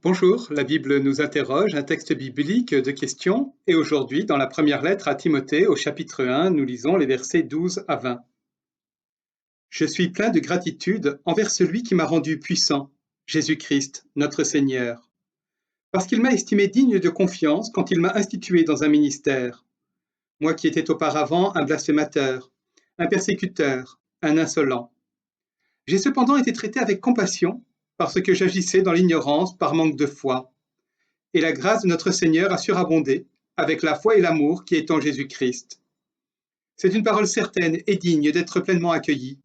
Bonjour, la Bible nous interroge, un texte biblique de questions, et aujourd'hui, dans la première lettre à Timothée, au chapitre 1, nous lisons les versets 12 à 20. Je suis plein de gratitude envers celui qui m'a rendu puissant, Jésus-Christ, notre Seigneur, parce qu'il m'a estimé digne de confiance quand il m'a institué dans un ministère, moi qui étais auparavant un blasphémateur, un persécuteur, un insolent. J'ai cependant été traité avec compassion parce que j'agissais dans l'ignorance par manque de foi. Et la grâce de notre Seigneur a surabondé avec la foi et l'amour qui est en Jésus-Christ. C'est une parole certaine et digne d'être pleinement accueillie.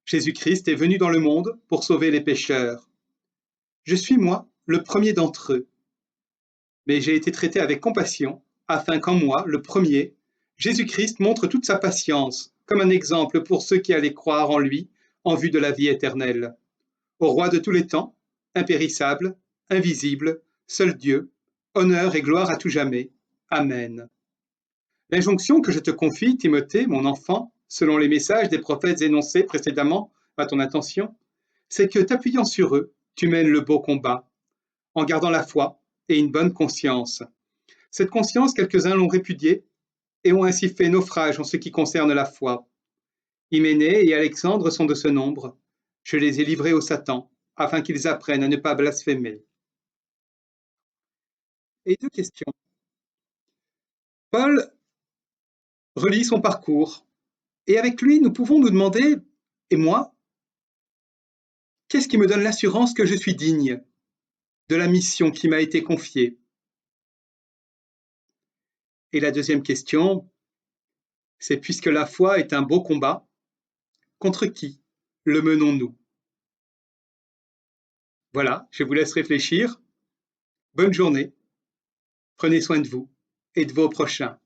Jésus-Christ est venu dans le monde pour sauver les pécheurs. Je suis, moi, le premier d'entre eux. Mais j'ai été traité avec compassion, afin qu'en moi, le premier, Jésus-Christ montre toute sa patience, comme un exemple pour ceux qui allaient croire en lui, en vue de la vie éternelle. Au roi de tous les temps, impérissable, invisible, seul Dieu, honneur et gloire à tout jamais. Amen. L'injonction que je te confie, Timothée, mon enfant, selon les messages des prophètes énoncés précédemment à ton intention, c'est que, t'appuyant sur eux, tu mènes le beau combat, en gardant la foi et une bonne conscience. Cette conscience, quelques-uns l'ont répudiée et ont ainsi fait naufrage en ce qui concerne la foi. Hyménée et Alexandre sont de ce nombre. Je les ai livrés au Satan, afin qu'ils apprennent à ne pas blasphémer. Et deux questions. Paul relie son parcours, et avec lui, nous pouvons nous demander, et moi, qu'est-ce qui me donne l'assurance que je suis digne de la mission qui m'a été confiée? Et la deuxième question, c'est puisque la foi est un beau combat, contre qui le menons-nous? Voilà, je vous laisse réfléchir. Bonne journée, prenez soin de vous et de vos prochains.